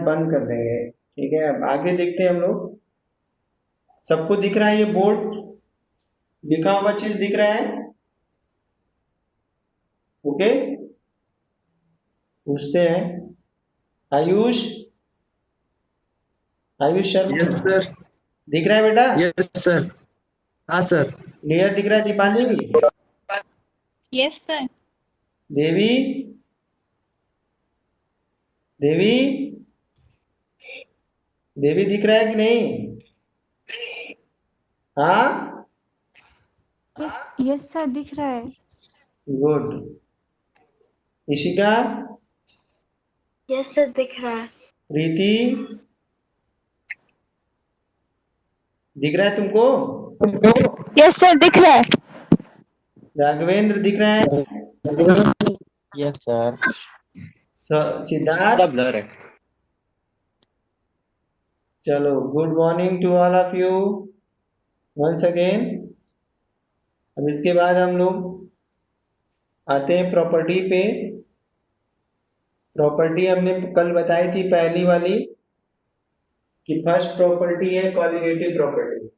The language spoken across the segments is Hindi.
बंद कर देंगे। ठीक है, अब आगे देखते हैं हम लोग। सबको दिख रहा है ये बोर्ड, लिखा हुआ चीज दिख रहा है? ओके, पूछते हैं आयुष, आयुष शर्मा, यस सर। दिख रहा है बेटा? Yes sir. हाँ सर। क्लियर दिख रहा है दीपांजलि? Yes sir. देवी, देवी, देवी दिख रहा है कि नहीं? हाँ, यस यस सर, दिख रहा है। गुड। इशिका, यस सर, दिख रहा है। प्रीति, दिख रहा है तुमको? यस सर, दिख रहा है। राघवेंद्र दिख रहा है? Yes sir. सिद्धार्थ, ब्लर है। चलो, good morning to all of you once again. अब इसके बाद हम लोग आते हैं प्रॉपर्टी पे। प्रॉपर्टी हमने कल बताई थी पहली वाली, कि फर्स्ट प्रॉपर्टी है colligative property.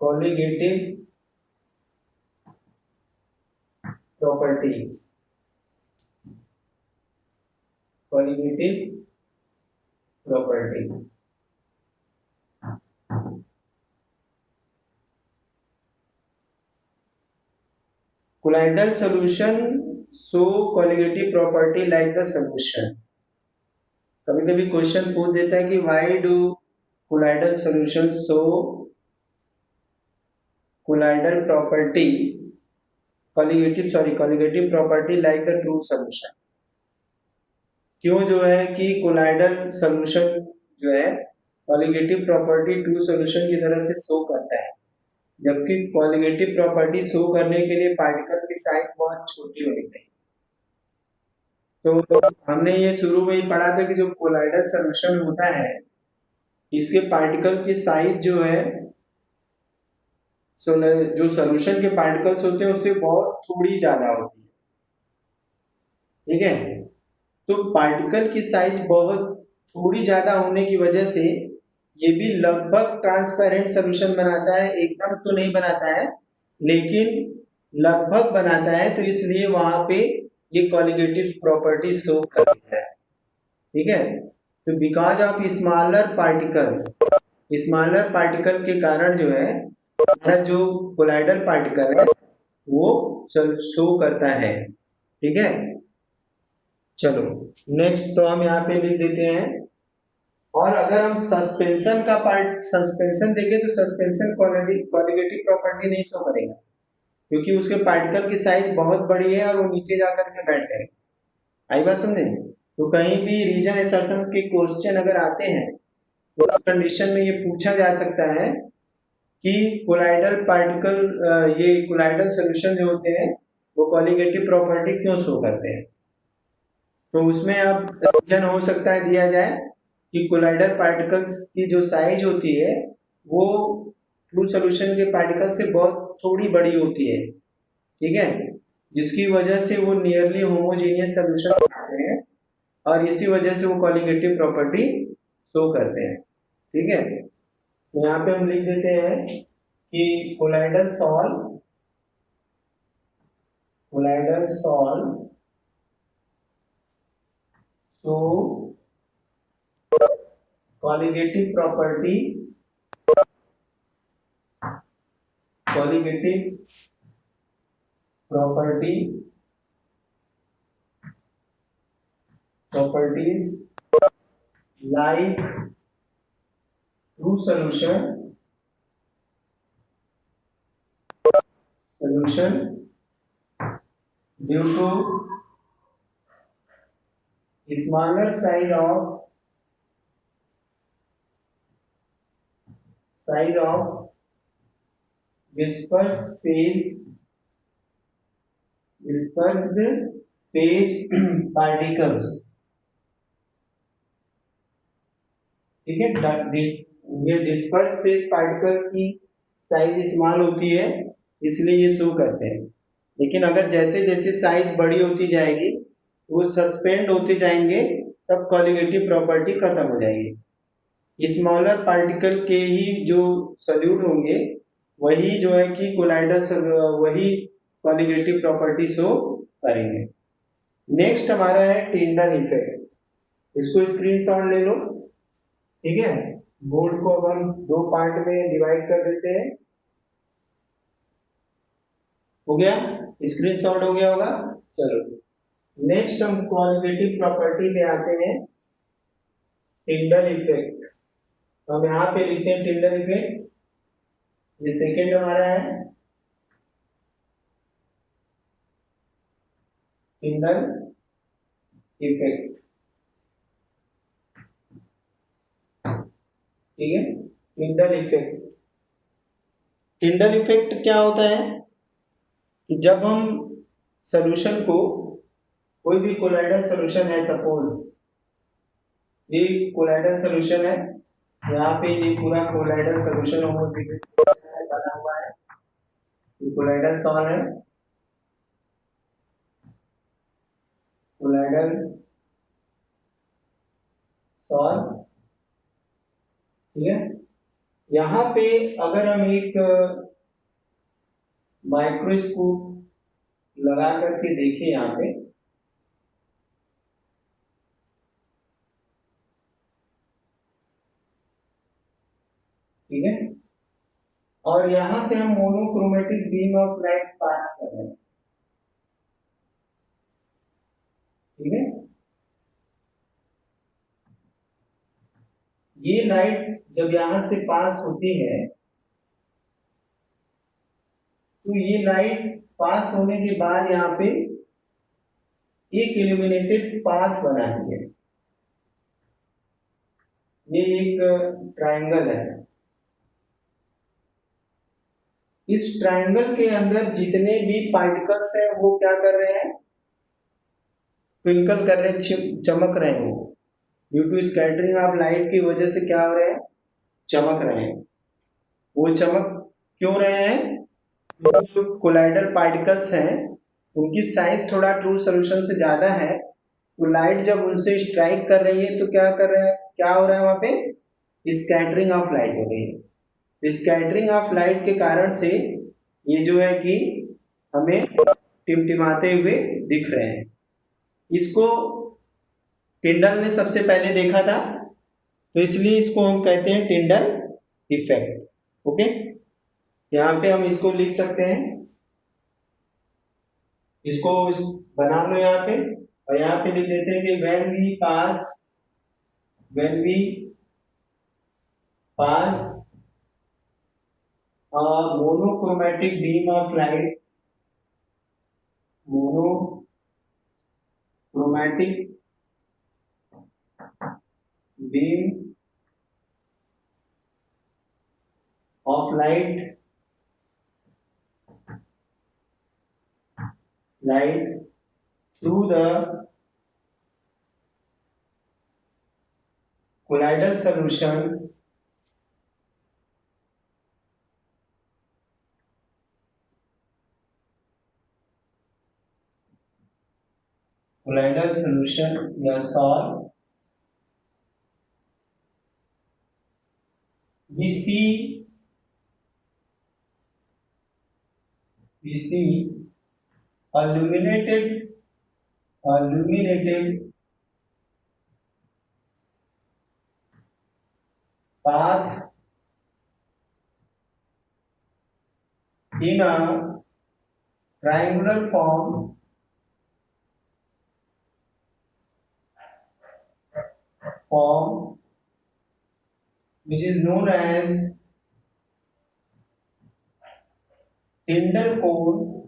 Colligative property, colligative property. Colloidal solution show colligative property like the solution. कभी कभी क्वेश्चन पूछ देता है कि why do colloidal solution show colloidal property colligative property like the true solution. क्यों जो है कि कोलाइडल सॉल्यूशन जो है कॉलिगेटिव प्रॉपर्टी ट्रू सॉल्यूशन की तरह से शो करता है, जबकि कॉलिगेटिव प्रॉपर्टी शो करने के लिए पार्टिकल की साइज बहुत छोटी होनी चाहिए। तो हमने ये शुरू में ही पढ़ा था कि जो कोलाइडल सॉल्यूशन होता है, इसके पार्टिकल की साइज जो है, जो सॉल्यूशन के पार्टिकल्स होते हैं उससे बहुत थोड़ी ज्यादा होती है। ठीक है, तो पार्टिकल की साइज बहुत थोड़ी ज्यादा होने की वजह से ये भी लगभग ट्रांसपेरेंट सॉल्यूशन बनाता है, एकदम तो नहीं बनाता है लेकिन लगभग बनाता है, तो इसलिए वहां पे ये कॉलिगेटिव प्रॉपर्टी शो करता है। ठीक है, तो बिकॉज ऑफ स्मॉलर पार्टिकल के कारण जो है हमारा जो कोलाइडल पार्टिकल है वो शो करता है। ठीक है, चलो नेक्स्ट तो हम यहाँ पे लिख देते हैं। और अगर हम सस्पेंशन देखें तो सस्पेंशन कॉलिगेटिव प्रॉपर्टी नहीं शो करेगा, क्योंकि उसके पार्टिकल की साइज बहुत बड़ी है और वो नीचे जाकर के बैठ जाएगा। आई बात समझे? तो कहीं भी रीजन एसर्शन के क्वेश्चन अगर आते हैं तो उस कंडीशन में ये पूछा जा सकता है कि कोलाइडल पार्टिकल, ये कोलाइडल सॉल्यूशन जो होते हैं वो कॉलिगेटिव प्रॉपर्टी क्यों शो करते हैं। तो उसमें अब रीजन हो सकता है दिया जाए कि कोलाइडल पार्टिकल्स की जो साइज होती है वो ट्रू सॉल्यूशन के पार्टिकल से बहुत थोड़ी बड़ी होती है। ठीक है, जिसकी वजह से वो नियरली होमोजेनियस सॉल्यूशन बनाते हैं और इसी वजह से वो कॉलिगेटिव प्रॉपर्टी शो करते हैं। ठीक है, तो यहाँ पे हम लिख देते हैं कि कोलाइडल सॉल्व तो colligative property properties like true solution due to smaller size of dispersed phase particles। ठीक है, ये डिस्पर्स फेज पार्टिकल की साइज स्मॉल होती है इसलिए ये शो करते हैं, लेकिन अगर जैसे जैसे साइज बड़ी होती जाएगी वो सस्पेंड होते जाएंगे तब कॉलिगेटिव प्रॉपर्टी खत्म हो जाएगी। स्मॉलर पार्टिकल के ही जो सॉल्यूट होंगे वही जो है कि कोलाइडल वही कॉलिगेटिव प्रॉपर्टी शो करेंगे। नेक्स्ट हमारा है टिंडल इफेक्ट। इसको स्क्रीनशॉट ले लो, ठीक है। बोर्ड को अब हम दो पार्ट में डिवाइड कर देते हैं। हो गया, स्क्रीनशॉट हो गया होगा। चलो नेक्स्ट हम क्वालिटेटिव प्रॉपर्टी पे आते हैं, टिंडल इफेक्ट। तो हम यहाँ पे लिखते हैं टिंडल इफेक्ट, ये सेकेंड हमारा है टिंडल इफेक्ट, ठीक है। टिंडल इफेक्ट, टिंडल इफेक्ट क्या होता है कि जब हम सॉल्यूशन को, कोई भी कोलाइडल सॉल्यूशन है, सपोज ये कोलाइडल सॉल्यूशन है, यहाँ पे ये पूरा कोलाइडल सॉल्यूशन बना हुआ है, ये कोलाइडल सॉल्व है, कोलाइडल सॉल्व, ठीक है। यहाँ पे अगर हम एक माइक्रोस्कोप लगा करके देखें यहाँ पे, ठीक है, और यहां से हम monochromatic beam of light pass कर रहे हैं, ठीक है। ये लाइट जब यहां से पास होती है तो ये लाइट पास होने के बाद यहाँ पे एक इल्यूमिनेटेड पाथ बनाती है। ये एक ट्रायंगल है, इस ट्रायंगल के अंदर जितने भी पार्टिकल्स हैं वो क्या कर रहे हैं, ट्विंकल कर रहे हैं, चमक रहे हैं। वो due to scattering of light की वजह से क्या हो रहे हैं, चमक रहे हैं। वो चमक क्यों रहे हैं, जो कोलाइडल पार्टिकल्स हैं उनकी साइज थोड़ा ट्रू सॉल्यूशन से ज्यादा है, तो लाइट जब उनसे स्ट्राइक कर रही है तो क्या कर रहा है, क्या हो रहा है, वहां पे स्कैटरिंग ऑफ लाइट हो रही है। स्कैटरिंग ऑफ लाइट के कारण से ये जो है कि हमें टिमटिमाते हुए दिख रहे हैं। इसको टिंडल ने सबसे पहले देखा था, तो इसलिए इसको हम कहते हैं टिंडल इफेक्ट। ओके, यहाँ पे हम इसको लिख सकते हैं, इसको बना लो यहाँ पे, और यहाँ पे लिख देते हैं कि when we pass a monochromatic beam of light, monochromatic beam of light through the colloidal solution या solve, we see illuminated path in a triangular form which is known as Tyndall cone,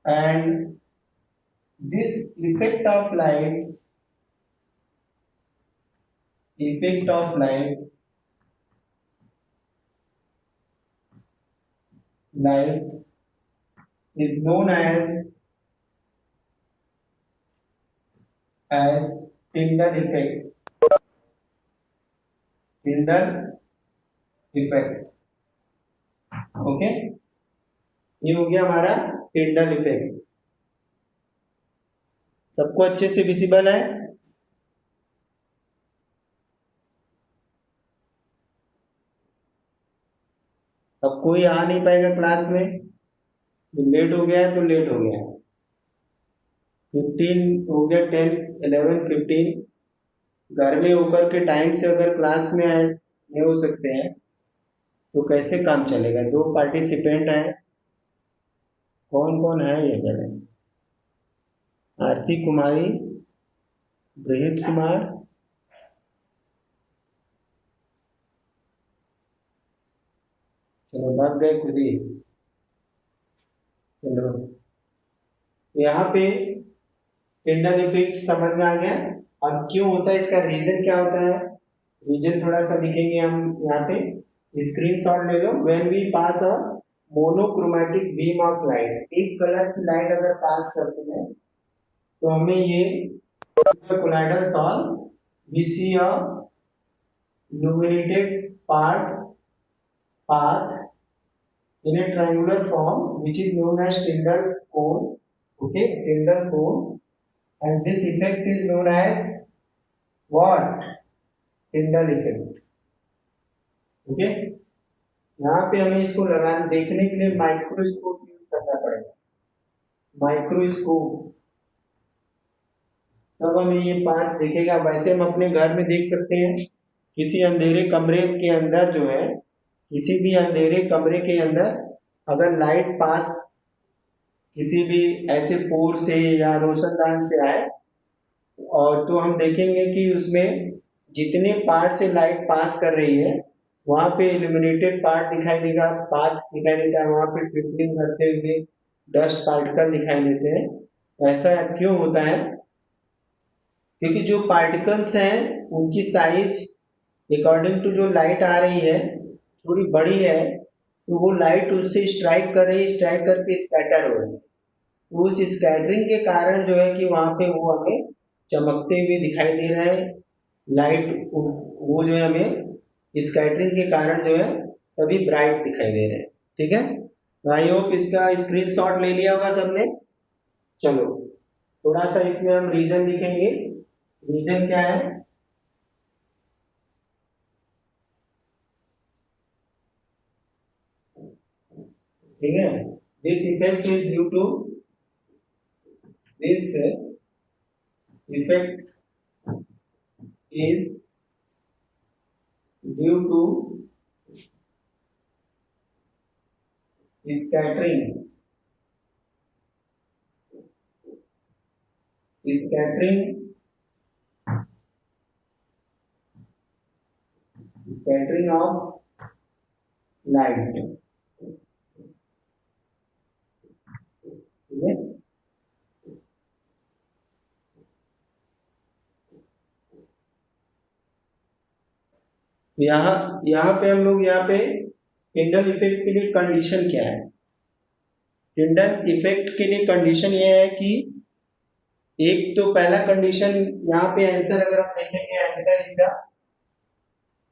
and this effect of light is known as Tyndall effect. Tyndall effect. Okay, ये हो गया हमारा टिंडल इफेक्ट। सबको अच्छे से विजिबल है? अब कोई आ नहीं पाएगा क्लास में, लेट हो गया है तो लेट हो गया। 15 हो गया, 10, 11, 15। घर में होकर के टाइम से अगर क्लास में नहीं हो सकते हैं तो कैसे काम चलेगा? 2 पार्टिसिपेंट हैं, कौन कौन है ये जरा? आरती कुमारी, बृहद कुमार, चलो भाग गए खुद ही। चलो, यहाँ पे टिंडल इफेक्ट समझ में आ गया। अब क्यों होता है, इसका रीजन क्या होता है? रीजन थोड़ा सा लिखेंगे हम यहाँ पे, स्क्रीनशॉट ले लो। When we pass a monochromatic beam of light, एक कलर की लाइट अगर पास करते हैं तो हमें ये colloidal sol, we see a illuminated path in a triangular form which is known as Tyndall cone. Okay, Tyndall cone, and this effect is known as what? Tyndall effect. Okay, यहाँ पे हमें इसको लगाने देखने के लिए माइक्रोस्कोप यूज करना पड़ेगा। माइक्रोस्कोप तब हमें ये पार्ट दिखेगा। वैसे हम अपने घर में देख सकते हैं, किसी अंधेरे कमरे के अंदर जो है, किसी भी अंधेरे कमरे के अंदर अगर लाइट पास किसी भी ऐसे पोर से या रोशनदान से आए और तो हम देखेंगे कि उसमें जितने पार्ट से लाइट पास कर रही है वहां पे इल्यूमिनेटेड पार्ट दिखाई देगा, पाथ दिखाई देता है, वहां पे ट्रिपलिंग करते हुए डस्ट पार्टिकल दिखाई देते हैं। ऐसा क्यों होता है? क्योंकि जो पार्टिकल्स हैं उनकी साइज अकॉर्डिंग टू जो लाइट आ रही है थोड़ी बड़ी है, तो वो लाइट उससे स्ट्राइक कर रही है, स्ट्राइक करके स्कैटर हो रही है। तो उस स्कैटरिंग के कारण जो है कि वहां पे वो हमें चमकते हुए दिखाई दे रहा है। लाइट वो जो है हमें स्कैटरिंग के कारण जो है सभी ब्राइट दिखाई दे रहे हैं। ठीक है, आई होप इसका स्क्रीनशॉट ले लिया होगा सबने। चलो थोड़ा सा इसमें हम रीजन लिखेंगे। रीजन क्या है? ठीक है, this effect is due to this effect is due to scattering of light। ठीक है, यहाँ पे हम लोग यहाँ पे टिंडल इफेक्ट के लिए कंडीशन क्या है? टिंडल इफेक्ट के लिए कंडीशन ये है कि एक तो पहला कंडीशन यहाँ पे आंसर अगर हम देखेंगे, आंसर इसका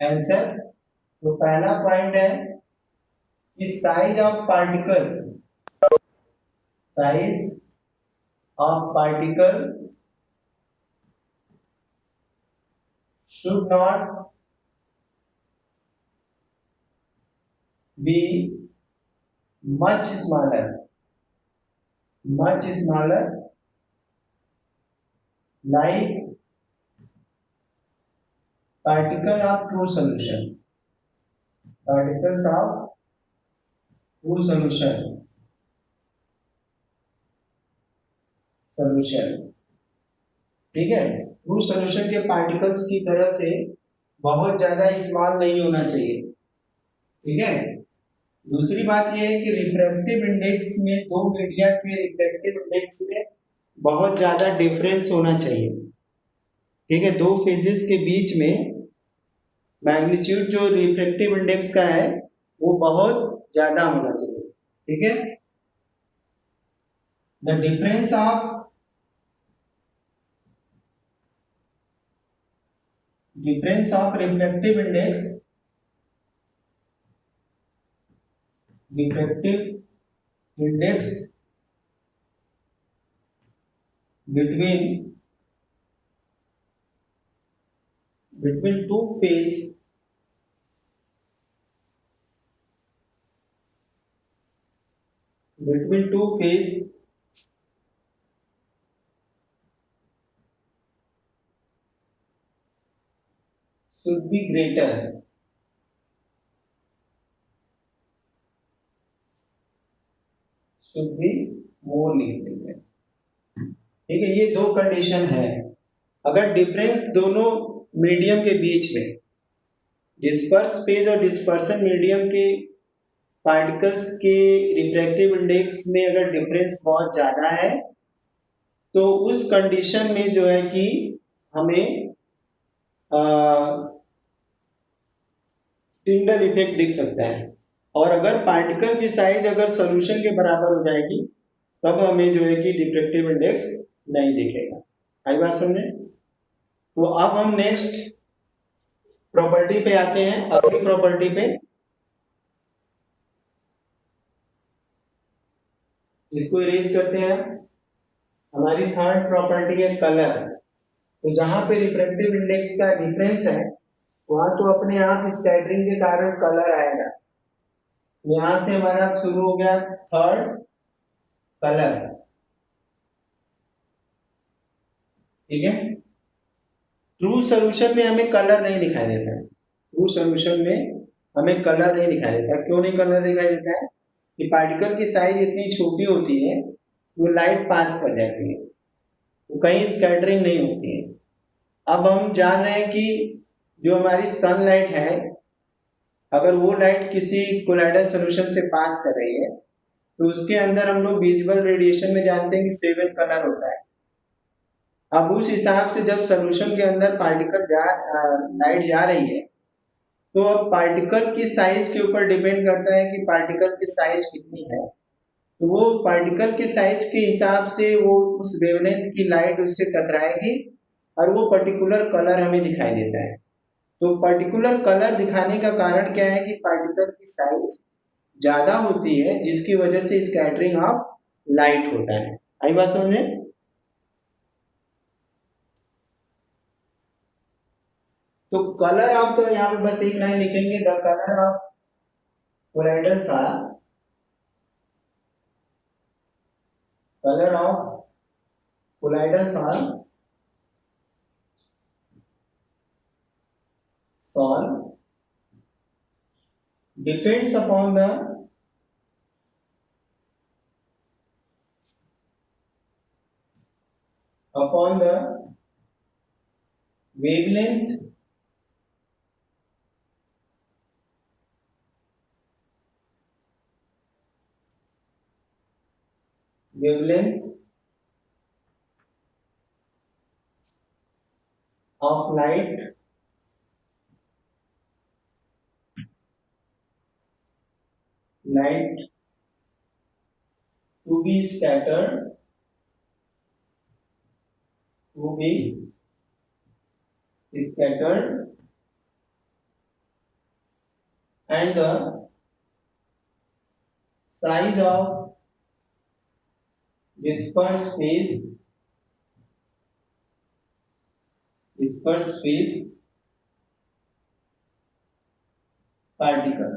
आंसर तो पहला पॉइंट है कि size of particle should not be much smaller like particles of true solution। ठीक है, ट्रू सॉल्यूशन के पार्टिकल्स की तरह से बहुत ज्यादा स्मॉल नहीं होना चाहिए। ठीक है, दूसरी बात यह है कि रिफ्रैक्टिव इंडेक्स में दो मीडिया के रिफ्रैक्टिव इंडेक्स में बहुत ज्यादा डिफरेंस होना चाहिए। ठीक है, दो फेजेस के बीच में मैग्नीट्यूड जो रिफ्रैक्टिव इंडेक्स का है वो बहुत ज्यादा होना चाहिए। ठीक है, the difference of difference of refractive index between two phase should be greater should be more लिख देंगे। ठीक है, ये दो कंडीशन है। अगर डिफरेंस दोनों मीडियम के बीच में, डिस्पर्स फेज और डिस्पर्सन मीडियम के पार्टिकल्स के रिफ्रैक्टिव इंडेक्स में अगर डिफरेंस बहुत ज्यादा है तो उस कंडीशन में जो है कि हमें टिंडल इफेक्ट दिख सकता है। और अगर पार्टिकल की साइज अगर सॉल्यूशन के बराबर हो जाएगी तब हमें जो है कि डिफ्रैक्टिव इंडेक्स नहीं दिखेगा। आई बात समझे? तो अब हम नेक्स्ट प्रॉपर्टी पे आते हैं, अगली प्रॉपर्टी पे। इसको इरेज करते हैं। हमारी थर्ड प्रॉपर्टी है कलर। तो जहां पे रिफ्रैक्टिव इंडेक्स का डिफरेंस है वहां तो अपने आप स्कैटरिंग के कारण कलर आएगा। यहां से हमारा शुरू हो गया थर्ड कलर। ठीक है, ट्रू सॉल्यूशन में हमें कलर नहीं दिखाई देता है। ट्रू सॉल्यूशन में हमें कलर नहीं दिखाई देता। क्यों नहीं कलर दिखाई देता है? कि पार्टिकल की साइज इतनी छोटी होती है वो लाइट पास कर जाती है, तो कहीं स्कैटरिंग नहीं होती है। अब हम जान रहे हैं कि जो हमारी सनलाइट है अगर वो लाइट किसी कोलाइडल सॉल्यूशन से पास कर रही है तो उसके अंदर हम लोग विजिबल रेडिएशन में जानते हैं कि 7 कलर होता है। अब उस हिसाब से जब सॉल्यूशन के अंदर लाइट जा रही है तो अब पार्टिकल की साइज के ऊपर डिपेंड करता है कि पार्टिकल की साइज कितनी है। तो वो पार्टिकल के साइज के हिसाब से वो उस वेवलेंथ की लाइट उससे टकराएगी और वो पर्टिकुलर कलर हमें दिखाई देता है। तो पर्टिकुलर कलर दिखाने का कारण क्या है कि पार्टिकल की साइज ज्यादा होती है जिसकी वजह से स्कैटरिंग ऑफ लाइट होता है। आई बात समझ में? तो कलर ऑफ, तो यहाँ पे बस एक लाइन लिखेंगे, the colour of colloidals are, colour of colloidals are sol depends upon the wavelength of light to be scattered and the size of dispersed phase particle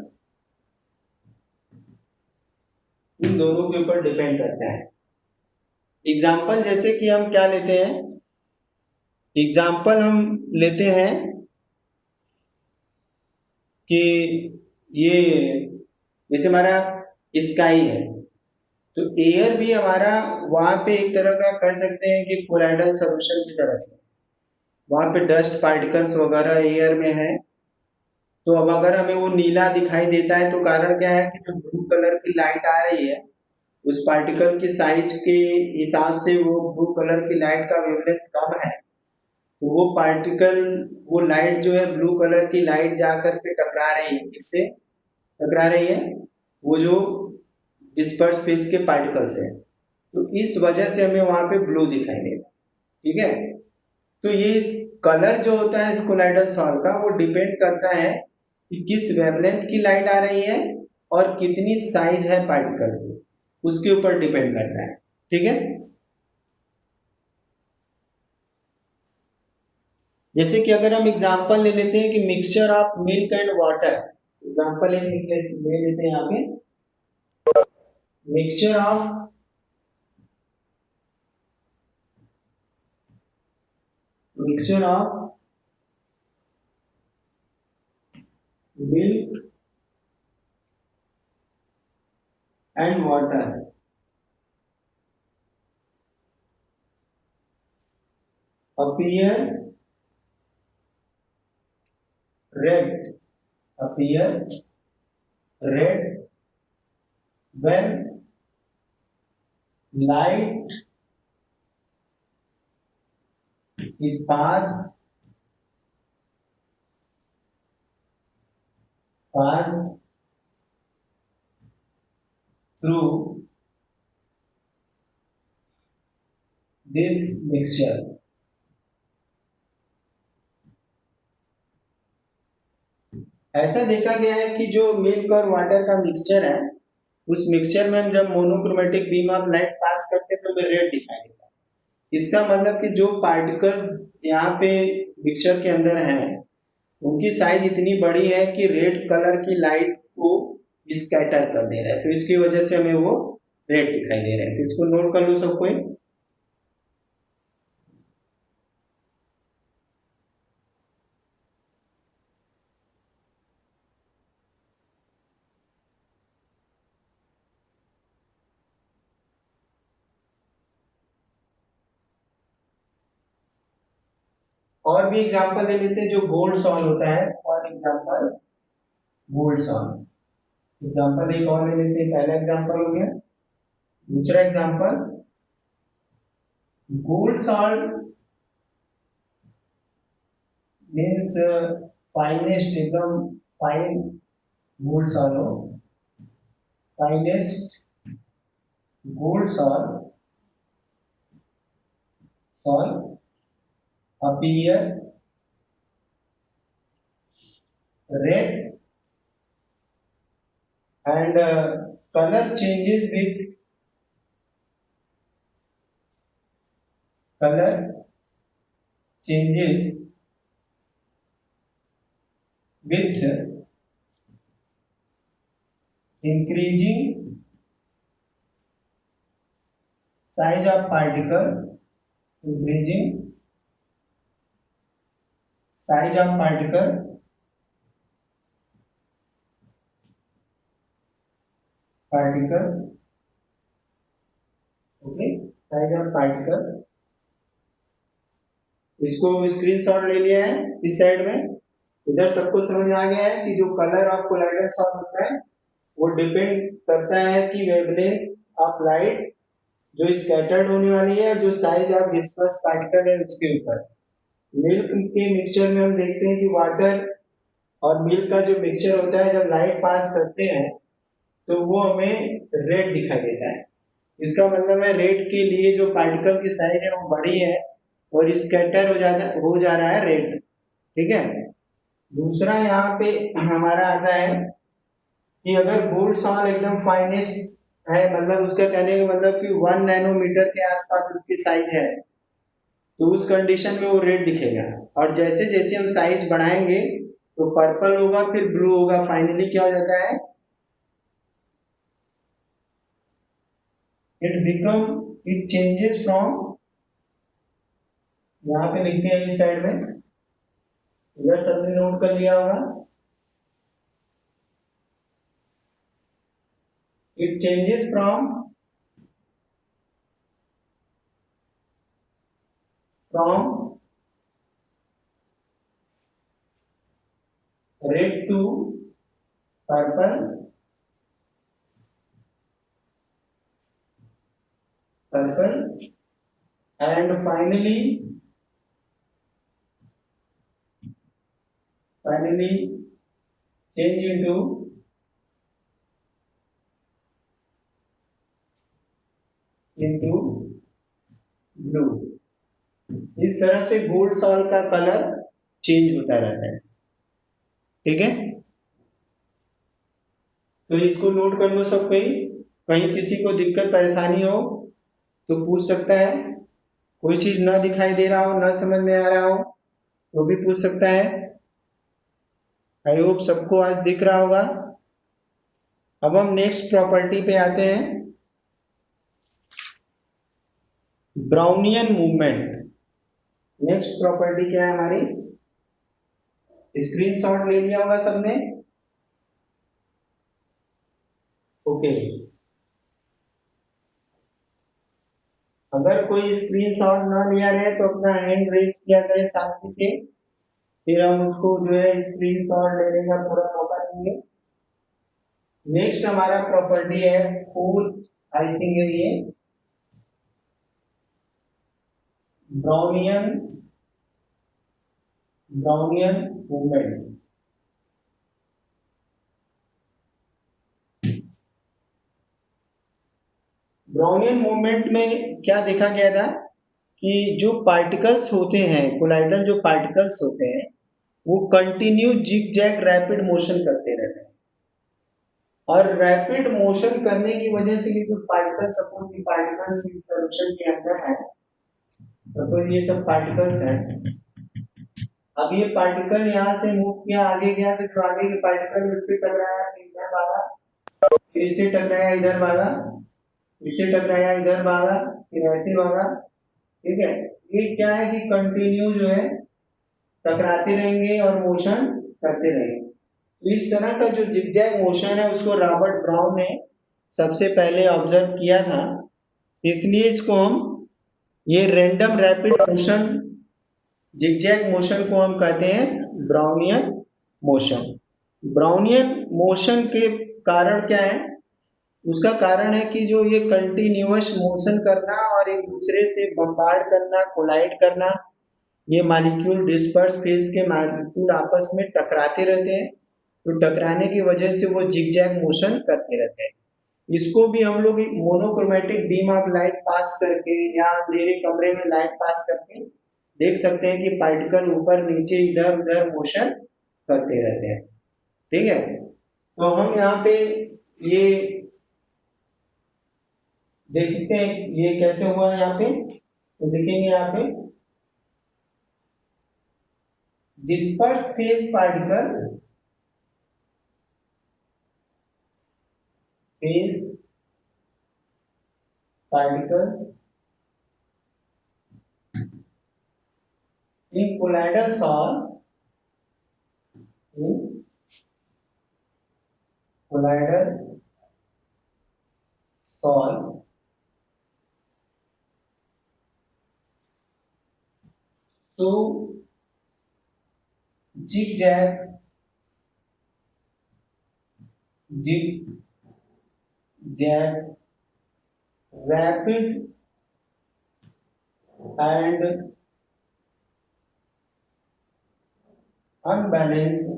इन दोनों के ऊपर डिपेंड करता है। एग्जाम्पल जैसे कि हम क्या लेते हैं, एग्जाम्पल हम लेते हैं कि ये जैसे हमारा स्काई है तो एयर भी हमारा वहां पे एक तरह का कह सकते हैं कि कोलाइडल सॉल्यूशन की तरह से वहां पे डस्ट पार्टिकल्स वगैरह एयर में है। तो अब अगर हमें वो नीला दिखाई देता है तो कारण क्या है कि जो ब्लू कलर की लाइट आ रही है उस पार्टिकल की साइज के हिसाब से वो ब्लू कलर की लाइट का वेवलेंथ कम है, तो वो पार्टिकल, वो लाइट जो है ब्लू कलर की लाइट जाकर के टकरा रही है, किससे टकरा रही है? वो जो डिस्पर्स फेज के पार्टिकल्स है। तो इस वजह से हमें वहां पे ब्लू दिखाई देगा। ठीक है, तो ये इस कलर जो होता है कोलाइडल सॉल्व का वो डिपेंड करता है कि किस वेवलेंथ की लाइट आ रही है और कितनी साइज है पार्टिकल की, उसके ऊपर डिपेंड करता है। ठीक है, जैसे कि अगर हम एग्जांपल ले लेते हैं कि mixture of milk and water, example एक ले लेते हैं यहाँ पे, mixture of milk and water appear red appear red when light is passed through this mixture। ऐसा देखा गया है कि जो मिल्क और वाटर का मिक्सचर है, उस मिक्सचर में हम जब monochromatic beam of light pass करते हैं तो हमें रेड दिखाई देता है। इसका मतलब कि जो पार्टिकल यहाँ पे मिक्सचर के अंदर हैं उनकी साइज इतनी बड़ी है कि रेड कलर की लाइट को स्कैटर कर दे रहा है, तो इसकी वजह से हमें वो रेड दिखाई दे रहा है। तो इसको नोट कर लो सब कोई। और भी एग्जांपल ले लेते हैं जो गोल्ड सॉल्व होता है, और एग्जांपल गोल्ड सॉल्व। एग्जांपल एक और ले लेते हैं, पहला एग्जांपल हो गया। दूसरा example gold solve means finest, एकदम फाइन गोल्ड सॉल्व हो, finest gold solve appear red and color changes with increasing size of particle, increasing size of particles okay, size of particles. इसको स्क्रीनशॉट ले लिया है इस साइड में। इधर सबको समझ आ गया है कि जो कलर ऑफ कोलाइडल सॉल्व होता है वो डिपेंड करता है कि वेवलेंथ ऑफ लाइट जो स्कैटर्ड होने वाली है, जो साइज ऑफ विस्कस पार्टिकल है उसके ऊपर। मिल्क के मिक्सचर में हम देखते हैं कि वाटर और मिल्क का जो मिक्सचर होता है जब लाइट पास करते हैं तो वो हमें रेड दिखाई देता है। इसका मतलब है रेड के लिए जो पार्टिकल की साइज है वो बड़ी है और स्कैटर हो जा रहा है रेड। ठीक है, दूसरा यहाँ पे हमारा आता है कि अगर गोल्ड सॉल्व एकदम फाइनेस्ट है, मतलब उसका कहने का मतलब कि 1 नैनोमीटर के आसपास उसकी साइज है, तो उस कंडीशन में वो रेड दिखेगा। और जैसे जैसे हम साइज बढ़ाएंगे तो पर्पल होगा, फिर ब्लू होगा, फाइनली क्या हो जाता है, इट चेंजेस फ्रॉम, यहाँ पे लिखते हैं इस साइड में, इधर सबने नोट कर लिया होगा, it changes from red to purple, and finally change into blue। इस तरह से गोल्ड सॉल्ट का कलर चेंज होता रहता है। ठीक है, तो इसको नोट कर लो सब कोई। कहीं किसी को दिक्कत परेशानी हो तो पूछ सकता है, कोई चीज ना दिखाई दे रहा हो, ना समझ में आ रहा हो तो भी पूछ सकता है। आई होप सबको आज दिख रहा होगा। अब हम नेक्स्ट प्रॉपर्टी पे आते हैं, ब्राउनियन मूवमेंट। नेक्स्ट प्रॉपर्टी क्या है हमारी, स्क्रीनशॉट ले लिया होगा सबने। ओके, अगर कोई स्क्रीनशॉट ना लिया रहे तो अपना हैंड रेज किया करे शांति से, फिर हम उसको जो है स्क्रीनशॉट लेने का पूरा मौका देंगे। नेक्स्ट हमारा प्रॉपर्टी है फोर्थ, आई थिंक है ये Brownian Brownian movement. Brownian movement में क्या देखा गया था कि जो पार्टिकल्स होते हैं, कोलाइडल जो पार्टिकल्स होते हैं, वो continue zigzag rapid motion करते रहते हैं। और रैपिड मोशन करने की वजह से ये जो पार्टिकल, सपोज ये पार्टिकल्स इस सॉल्यूशन के अंदर है, सपोज ये सब पार्टिकल्स हैं, अब ये पार्टिकल यहाँ से मूव किया, आगे गया, तो जो आगे के पार्टिकल इससे टकराया, फिर इधर भागा, फिर इससे टकराया, इधर भागा, इससे टकराया, इधर भागा, फिर ऐसे भागा। ठीक है, ये क्या है कि कंटिन्यू जो है टकराते रहेंगे और मोशन करते रहेंगे। तो इस तरह का जो जिगजैग मोशन है उसको रॉबर्ट ब्राउन ने सबसे पहले ऑब्जर्व किया था, इसलिए इसको हम ये random rapid motion, zigzag motion को हम कहते हैं ब्राउनियन मोशन। ब्राउनियन मोशन के कारण क्या है, उसका कारण है कि जो ये कंटिन्यूअस मोशन करना और एक दूसरे से बम्बार्ड करना, कोलाइड करना, ये मॉलिक्यूल डिस्पर्स फेज के मॉलिक्यूल आपस में टकराते रहते हैं, तो टकराने की वजह से वो जिगजैग मोशन करते रहते हैं। इसको भी हम लोग monochromatic beam of light pass करके या अंधेरे कमरे में लाइट पास करके देख सकते हैं कि पार्टिकल ऊपर नीचे इधर उधर मोशन करते रहते हैं। ठीक है, तो हम यहाँ पे ये देखते हैं ये कैसे हुआ है। यहाँ पे तो देखेंगे, यहाँ पे disperse phase particle, phase particles in colloidal solve, in colloidal solve to zigzag rapid and unbalanced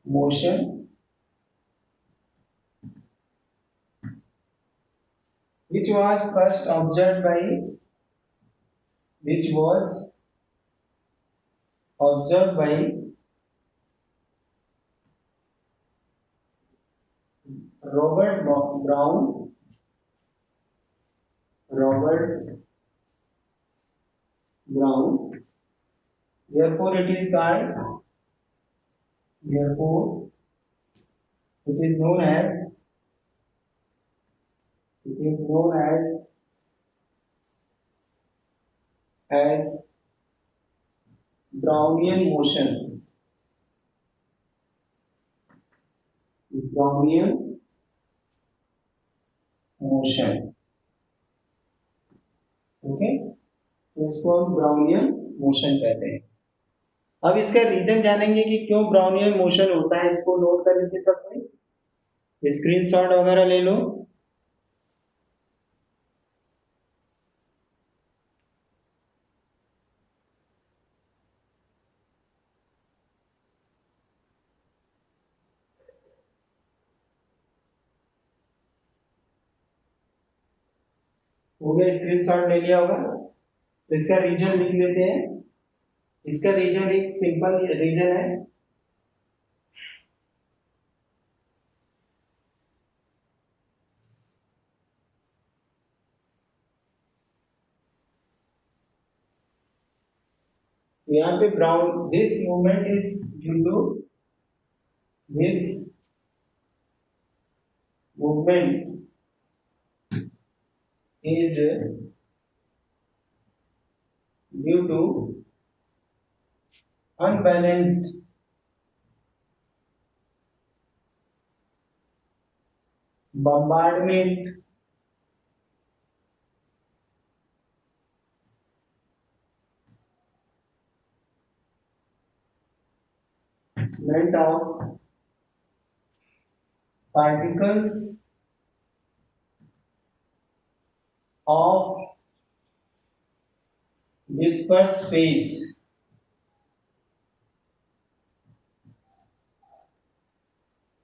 motion which was first observed by Robert Brown, therefore it is called, therefore it is known as Brownian motion, Brownian motion। Okay, तो इसको हम ब्राउनियन मोशन कहते हैं। अब इसका रीजन जानेंगे कि क्यों ब्राउनियन मोशन होता है, इसको नोट कर लीजिए सब कोई, स्क्रीनशॉट वगैरह ले लो। हो गया, स्क्रीनशॉट ले लिया होगा। तो इसका रीजन लिख लेते हैं। इसका रीजन एक सिंपल रीजन है। यहाँ पे Brown, this movement is due to this movement is due to unbalanced bombardment of particles of dispersed phase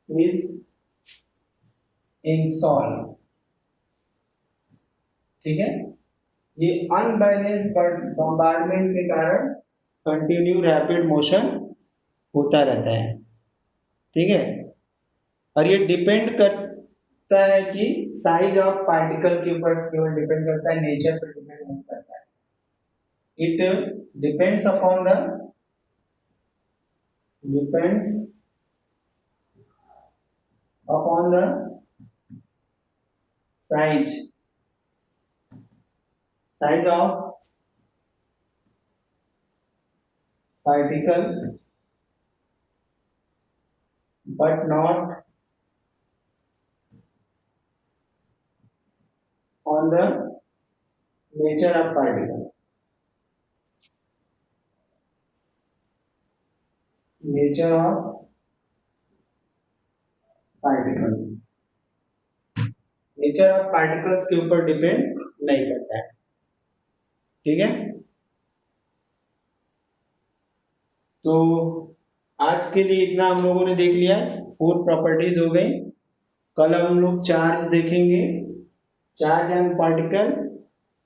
is installed। ठीक है, ये अनबैलेंस बॉम्बार्डमेंट के कारण कंटिन्यू रैपिड मोशन होता रहता है। ठीक है, और ये डिपेंड करता है कि साइज ऑफ पार्टिकल के ऊपर केवल डिपेंड करता है, नेचर पर डिपेंड नहीं करता है। It depends upon the size of particles but not on the nature of particle। Nature of particles, nature of particles के ऊपर डिपेंड नहीं करता है। ठीक है, तो आज के लिए इतना हम लोगों ने देख लिया है। 4 प्रॉपर्टीज हो गई। कल हम लोग चार्ज देखेंगे, चार्ज एंड पार्टिकल,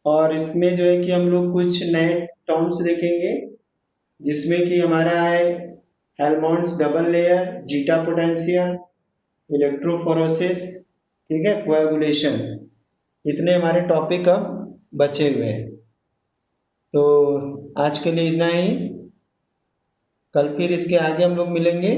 और इसमें जो है कि हम लोग कुछ नए टर्म्स देखेंगे, जिसमें कि हमारा है Helmholtz double layer, zeta potential, electrophoresis, ठीक है, कोएगुलेशन। इतने हमारे टॉपिक अब बचे हुए हैं। तो आज के लिए इतना ही। कल फिर इसके आगे हम लोग मिलेंगे।